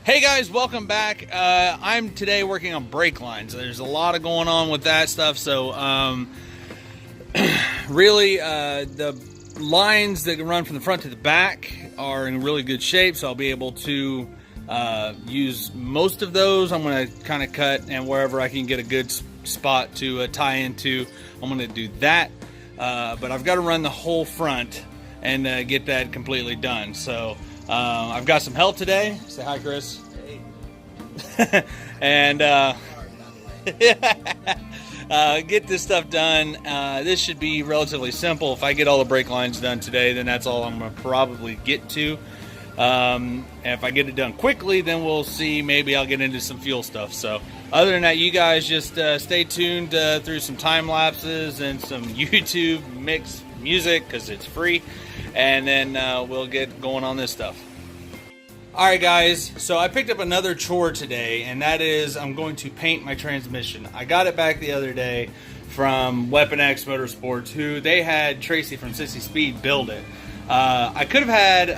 Hey guys, welcome back. I'm today working on brake lines. There's a lot of going on with that stuff. So really the lines that run from the front to the back are in really good shape. So I'll be able to use most of those. I'm going to kind of cut, and wherever I can get a good spot to tie into, I'm going to do that. But I've got to run the whole front and get that completely done. So I've got some help today. Say hi, Chris. Hey. And get this stuff done. This should be relatively simple. If I get all the brake lines done today, then that's all I'm going to probably get to. And if I get it done quickly, then we'll see. Maybe I'll get into some fuel stuff. So other than that, you guys just stay tuned through some time lapses and some YouTube mix music because it's free, and then we'll get going on this stuff. Alright guys, so I picked up another chore today, and that is I'm going to paint my transmission. I got it back the other day from Weapon X Motorsports, who they had Tracy from Sissy Speed build it. I could have had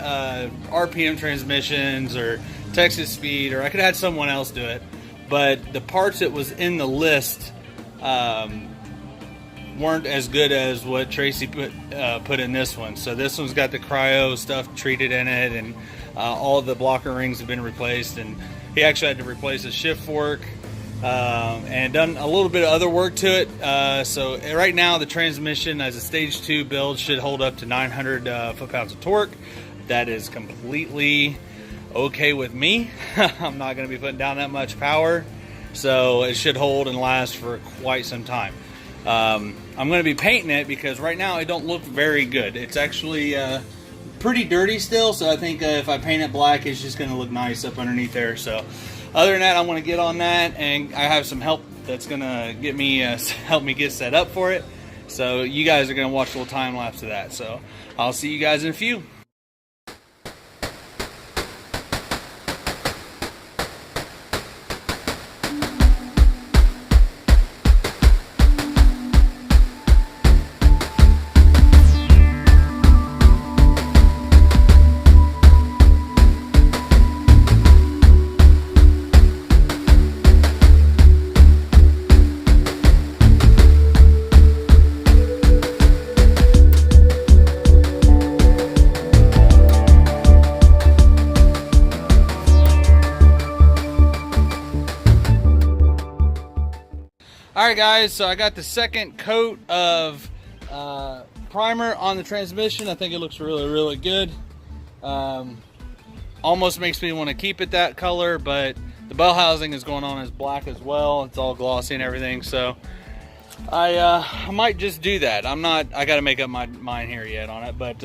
RPM transmissions or Texas Speed, or I could have had someone else do it, but the parts that was in the list weren't as good as what Tracy put in this one. So this one's got the cryo stuff treated in it, and all the blocker rings have been replaced, and he actually had to replace the shift fork and done a little bit of other work to it. So right now the transmission as a stage 2 build should hold up to 900 foot-pounds of torque. That is completely okay with me. I'm not going to be putting down that much power, so it should hold and last for quite some time. I'm going to be painting it because right now it don't look very good. It's actually pretty dirty still, so I think if I paint it black, it's just going to look nice up underneath there. So other than that, I'm going to get on that, and I have some help that's going to get me help me get set up for it. So you guys are going to watch a little time lapse of that. So I'll see you guys in a few. Alright guys, so I got the second coat of primer on the transmission. I think it looks really good. Almost makes me want to keep it that color, but the bell housing is going on as black as well. It's all glossy and everything, so I might just do that. I got to make up my mind here yet on it, but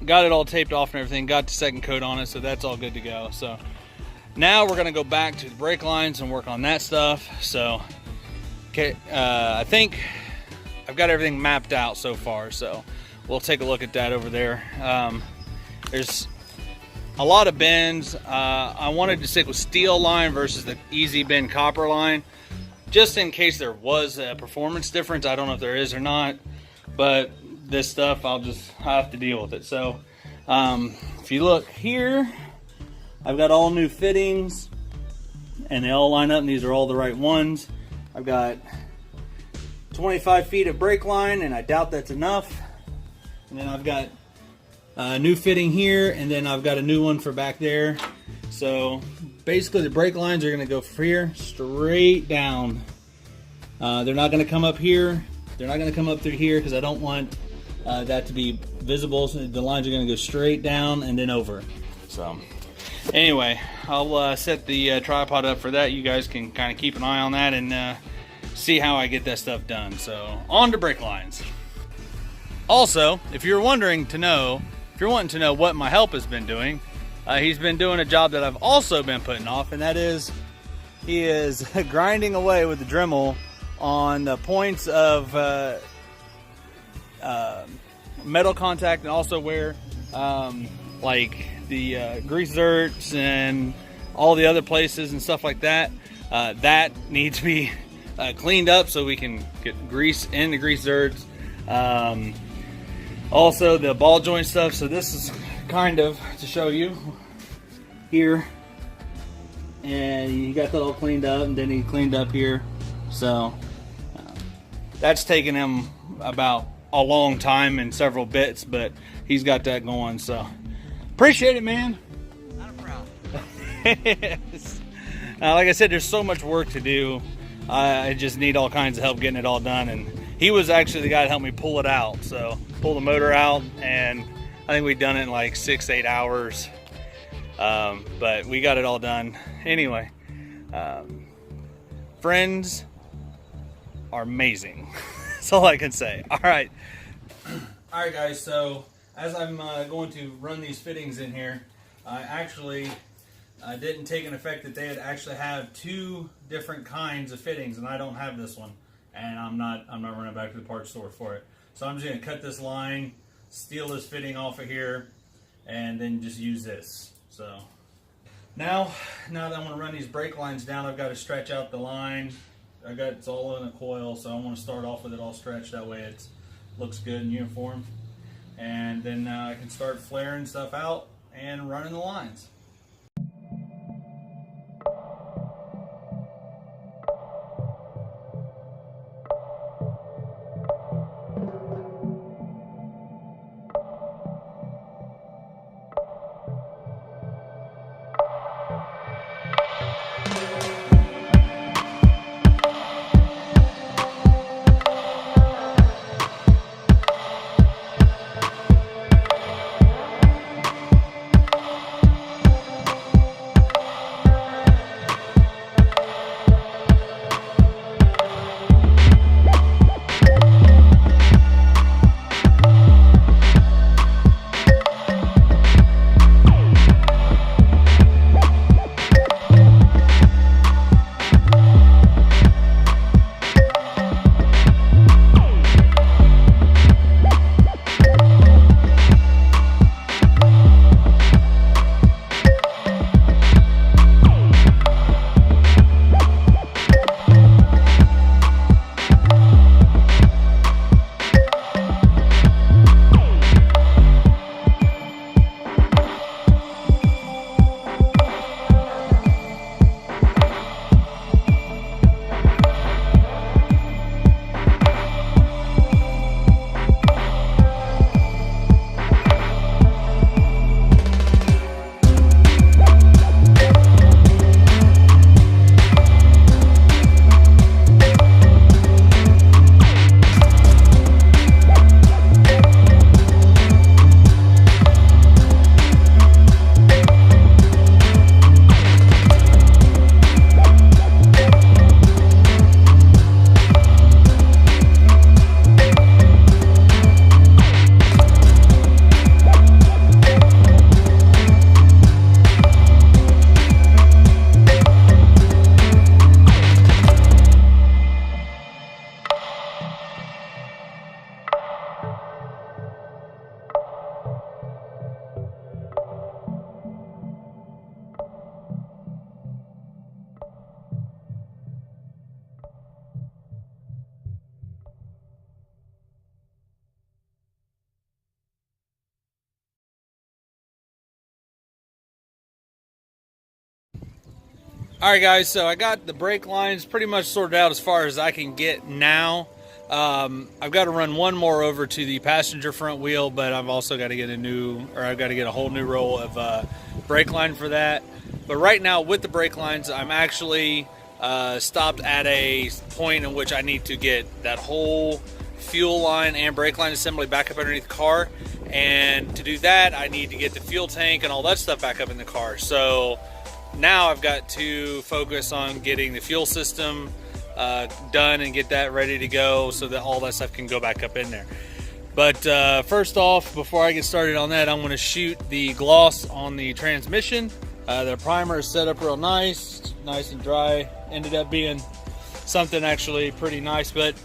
got it all taped off and everything. Got the second coat on it, so that's all good to go. So now we're going to go back to the brake lines and work on that stuff. So, okay, I think I've got everything mapped out so far, so we'll take a look at that over there. There's a lot of bends. I wanted to stick with steel line versus the easy bend copper line, just in case there was a performance difference. I don't know if there is or not, but this stuff I'll just have to deal with it. So if you look here, I've got all new fittings, and they all line up, and these are all the right ones. I've got 25 feet of brake line, and I doubt that's enough. And then I've got a new fitting here, and then I've got a new one for back there. So basically the brake lines are going to go from here straight down. They're not going to come up here. They're not going to come up through here because I don't want that to be visible. So the lines are going to go straight down and then over. So anyway, I'll set the tripod up for that. You guys can kind of keep an eye on that and see how I get that stuff done. So on to brake lines. Also, if you're wanting to know what my help has been doing, he's been doing a job that I've also been putting off, and that is he is grinding away with the Dremel on the points of metal contact, and also where like the grease zerks and all the other places and stuff like that, that needs to be cleaned up so we can get grease in the grease zerks. Also the ball joint stuff. So this is kind of to show you here. and he got that all cleaned up, and then he cleaned up here. So that's taken him about a long time and several bits, but he's got that going. So appreciate it, man. Not a problem. Yes. Like I said, there's so much work to do. I just need all kinds of help getting it all done, and he was actually the guy that helped me pull it out. So pull the motor out, and I think we've done it in like 6-8 hours. But we got it all done. Anyway, friends are amazing. That's all I can say. All right, guys. So as I'm going to run these fittings in here, I actually didn't take an effect that they had actually have 2 different kinds of fittings, and I don't have this one, and I'm not running back to the parts store for it. So I'm just going to cut this line, steal this fitting off of here, and then just use this. So now that I'm going to run these brake lines down, I've got to stretch out the line. It's all in a coil, so I want to start off with it all stretched. That way it looks good and uniform, and then I can start flaring stuff out and running the lines. Alright guys, so I got the brake lines pretty much sorted out as far as I can get now. I've got to run one more over to the passenger front wheel, but I've also got to get I've got to get a whole new roll of brake line for that. But right now with the brake lines, I'm actually stopped at a point in which I need to get that whole fuel line and brake line assembly back up underneath the car. And to do that, I need to get the fuel tank and all that stuff back up in the car. So now I've got to focus on getting the fuel system done and get that ready to go so that all that stuff can go back up in there. But first off, before I get started on that, I'm going to shoot the gloss on the transmission. The primer is set up real nice and dry. Ended up being something actually pretty nice, but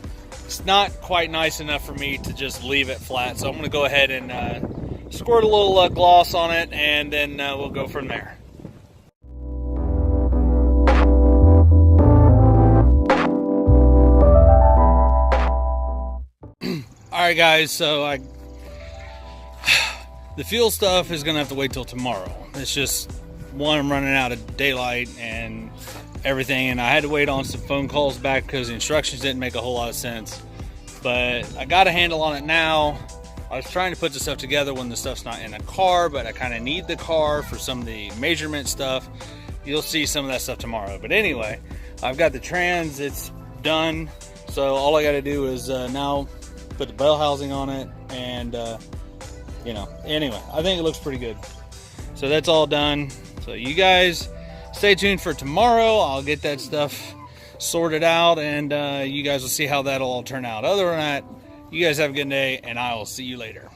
it's not quite nice enough for me to just leave it flat. So I'm going to go ahead and squirt a little gloss on it, and then we'll go from there. Alright guys, so the fuel stuff is going to have to wait till tomorrow. It's just one, I'm running out of daylight and everything, and I had to wait on some phone calls back because the instructions didn't make a whole lot of sense. But I got a handle on it now. I was trying to put the stuff together when the stuff's not in a car, but I kind of need the car for some of the measurement stuff. You'll see some of that stuff tomorrow. But anyway, I've got the trans, it's done. So all I got to do is now put the bell housing on it, and you know, anyway, I think it looks pretty good. So that's all done. So you guys stay tuned for tomorrow. I'll get that stuff sorted out, and you guys will see how that'll all turn out. Other than that, you guys have a good day, and I will see you later.